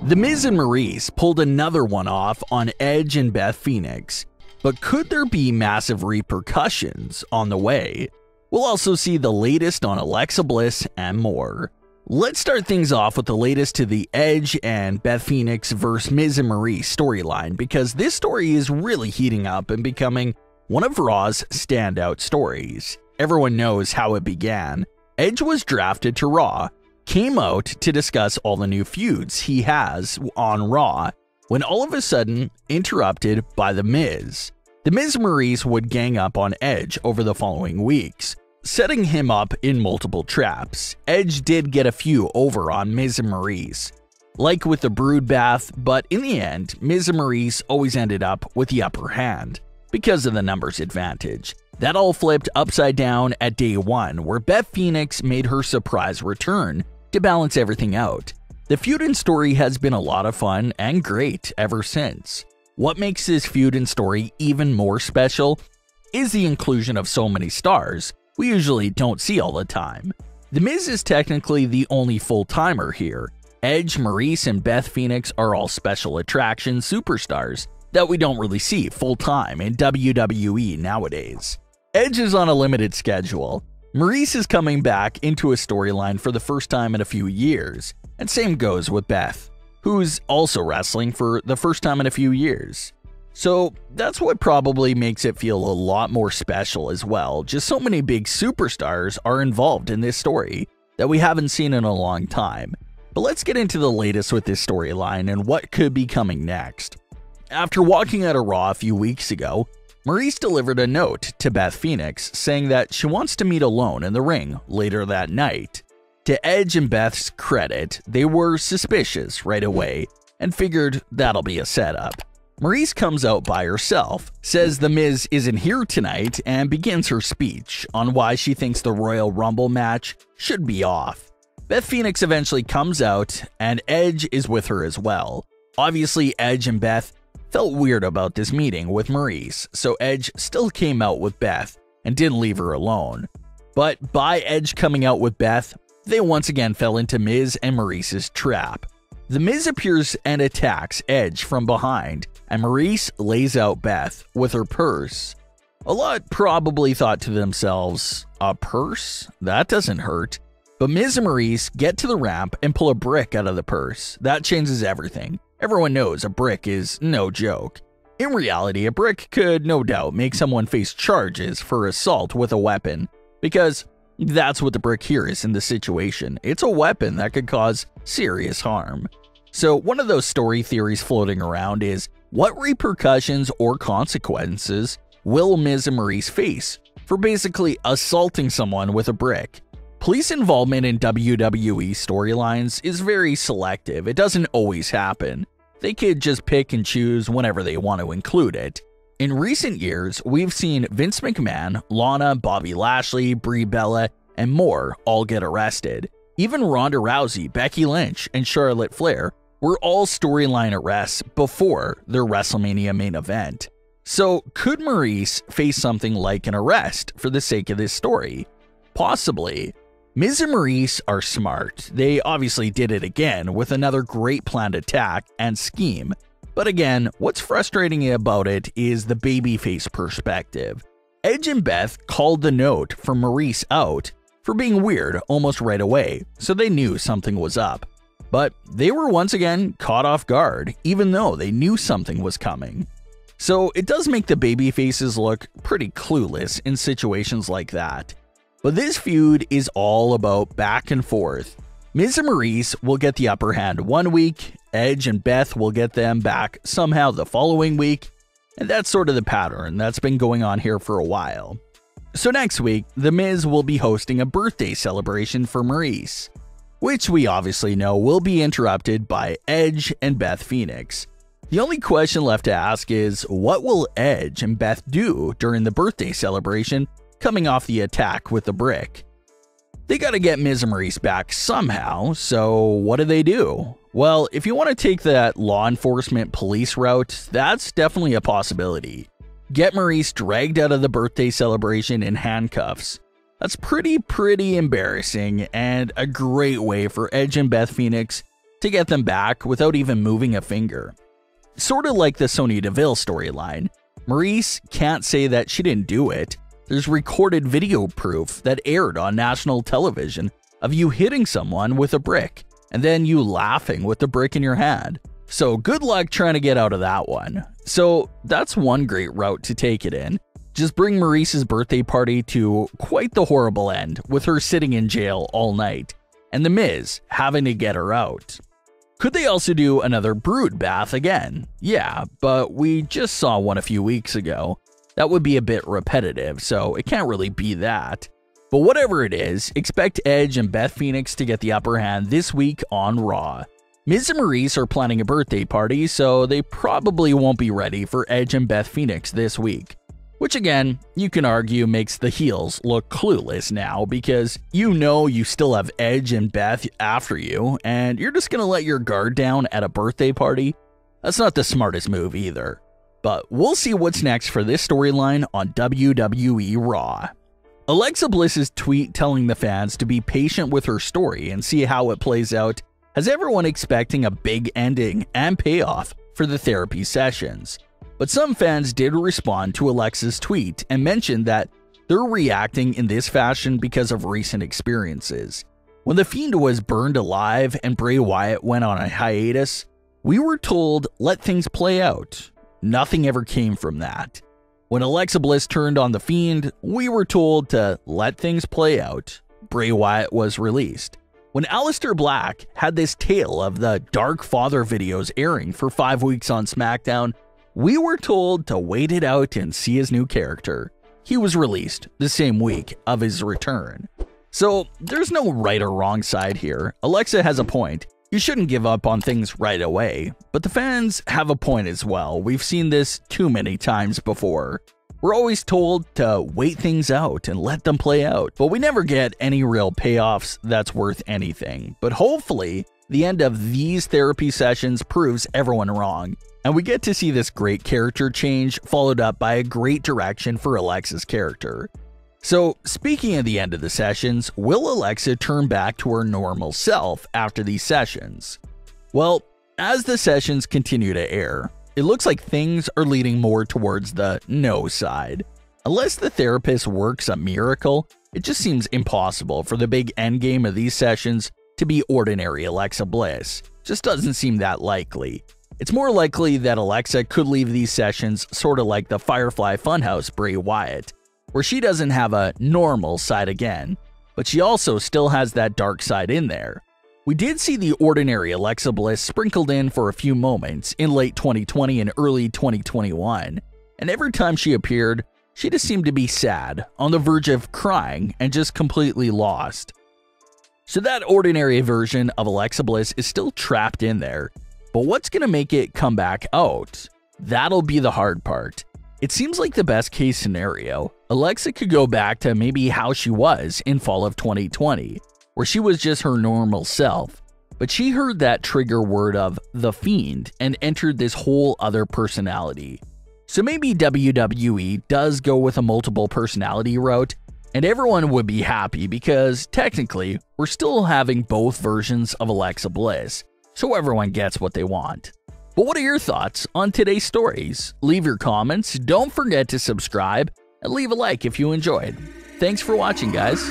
The Miz and Maryse pulled another one off on Edge and Beth Phoenix, but could there be massive repercussions on the way? We'll also see the latest on Alexa Bliss and more. Let's start things off with the latest to the Edge and Beth Phoenix vs. Miz and Maryse storyline, because this story is really heating up and becoming one of Raw's standout stories. Everyone knows how it began. Edge was drafted to Raw, came out to discuss all the new feuds he has on Raw, when all of a sudden interrupted by The Miz. The Miz and Maryse would gang up on Edge over the following weeks, setting him up in multiple traps. Edge did get a few over on Miz and Maryse, like with the brood bath, but in the end, Miz and Maryse always ended up with the upper hand because of the numbers advantage. That all flipped upside down at day one, where Beth Phoenix made her surprise return to balance everything out. The feud and story has been a lot of fun and great ever since. What makes this feud and story even more special is the inclusion of so many stars we usually don't see all the time. The Miz is technically the only full-timer here. Edge, Maryse, and Beth Phoenix are all special attraction superstars that we don't really see full-time in WWE nowadays. Edge is on a limited schedule. Maryse is coming back into a storyline for the first time in a few years, and same goes with Beth, who's also wrestling for the first time in a few years. So that's what probably makes it feel a lot more special as well. Just so many big superstars are involved in this story that we haven't seen in a long time. But let's get into the latest with this storyline and what could be coming next. After walking out of Raw a few weeks ago, Maryse delivered a note to Beth Phoenix saying that she wants to meet alone in the ring later that night. To Edge and Beth's credit, they were suspicious right away and figured that'll be a setup. Maryse comes out by herself, says The Miz isn't here tonight, and begins her speech on why she thinks the Royal Rumble match should be off. Beth Phoenix eventually comes out, and Edge is with her as well. Obviously, Edge and Beth felt weird about this meeting with Maryse, so Edge still came out with Beth and didn't leave her alone. But by Edge coming out with Beth, they once again fell into Miz and Maryse's trap. The Miz appears and attacks Edge from behind, and Maryse lays out Beth with her purse. A lot probably thought to themselves, a purse? That doesn't hurt. But Miz and Maryse get to the ramp and pull a brick out of the purse. That changes everything. Everyone knows a brick is no joke. In reality, a brick could no doubt make someone face charges for assault with a weapon, because that's what the brick here is in the situation. It's a weapon that could cause serious harm. So one of those story theories floating around is, what repercussions or consequences will Miz and Maryse face for basically assaulting someone with a brick? Police involvement in WWE storylines is very selective. It doesn't always happen. They could just pick and choose whenever they want to include it. In recent years, we've seen Vince McMahon, Lana, Bobby Lashley, Brie Bella, and more all get arrested. Even Ronda Rousey, Becky Lynch, and Charlotte Flair were all storyline arrests before their WrestleMania main event. So could Maryse face something like an arrest for the sake of this story? Possibly. Miz and Maryse are smart. They obviously did it again with another great planned attack and scheme. But again, what's frustrating about it is the babyface perspective. Edge and Beth called the note from Maryse out for being weird almost right away, so they knew something was up. But they were once again caught off guard, even though they knew something was coming. So it does make the babyfaces look pretty clueless in situations like that. But this feud is all about back and forth. Miz and Maryse will get the upper hand one week, Edge and Beth will get them back somehow the following week, and that's sort of the pattern that's been going on here for a while. So next week, The Miz will be hosting a birthday celebration for Maryse, which we obviously know will be interrupted by Edge and Beth Phoenix. The only question left to ask is, what will Edge and Beth do during the birthday celebration coming off the attack with the brick? They gotta get Miz and Maryse back somehow, so what do? Well, if you want to take that law enforcement police route, that's definitely a possibility. Get Maryse dragged out of the birthday celebration in handcuffs. That's pretty embarrassing, and a great way for Edge and Beth Phoenix to get them back without even moving a finger. Sort of like the Sonya Deville storyline. Maryse can't say that she didn't do it. There's recorded video proof that aired on national television of you hitting someone with a brick and then you laughing with the brick in your hand. So good luck trying to get out of that one. So that's one great route to take it in. Just bring Maryse's birthday party to quite the horrible end, with her sitting in jail all night, and The Miz having to get her out. Could they also do another brood bath again? Yeah, but we just saw one a few weeks ago. That would be a bit repetitive, so it can't really be that. But whatever it is, expect Edge and Beth Phoenix to get the upper hand this week on Raw. Miz and Maryse are planning a birthday party, so they probably won't be ready for Edge and Beth Phoenix this week. Which again, you can argue makes the heels look clueless now because you know you still have Edge and Beth after you, and you're just gonna let your guard down at a birthday party? That's not the smartest move either. But we'll see what's next for this storyline on WWE Raw. Alexa Bliss's tweet telling the fans to be patient with her story and see how it plays out has everyone expecting a big ending and payoff for the therapy sessions. But some fans did respond to Alexa's tweet and mentioned that they're reacting in this fashion because of recent experiences. When The Fiend was burned alive and Bray Wyatt went on a hiatus, we were told, let things play out. Nothing ever came from that. When Alexa Bliss turned on The Fiend, we were told to let things play out. Bray Wyatt was released. When Aleister Black had this tale of the Dark Father videos airing for 5 weeks on Smackdown, we were told to wait it out and see his new character. He was released the same week of his return. So there's no right or wrong side here. Alexa has a point. You shouldn't give up on things right away. But the fans have a point as well. We've seen this too many times before. We're always told to wait things out and let them play out, but we never get any real payoffs that's worth anything. But hopefully, the end of these therapy sessions proves everyone wrong, and we get to see this great character change followed up by a great direction for Alexa's character. So, speaking of the end of the sessions, will Alexa turn back to her normal self after these sessions? Well, as the sessions continue to air, it looks like things are leading more towards the no side. Unless the therapist works a miracle, it just seems impossible for the big endgame of these sessions to be ordinary Alexa Bliss. Just doesn't seem that likely. It's more likely that Alexa could leave these sessions sort of like the Firefly Funhouse Bray Wyatt, where she doesn't have a normal side again, but she also still has that dark side in there. We did see the ordinary Alexa Bliss sprinkled in for a few moments in late 2020 and early 2021, and every time she appeared, she just seemed to be sad, on the verge of crying, and just completely lost. So that ordinary version of Alexa Bliss is still trapped in there, but what's going to make it come back out? That'll be the hard part. It seems like the best case scenario, Alexa could go back to maybe how she was in fall of 2020, where she was just her normal self, but she heard that trigger word of The Fiend and entered this whole other personality. So maybe WWE does go with a multiple personality route, and everyone would be happy because technically we're still having both versions of Alexa Bliss, so everyone gets what they want. But what are your thoughts on today's stories? Leave your comments, don't forget to subscribe, and leave a like if you enjoyed. Thanks for watching, guys.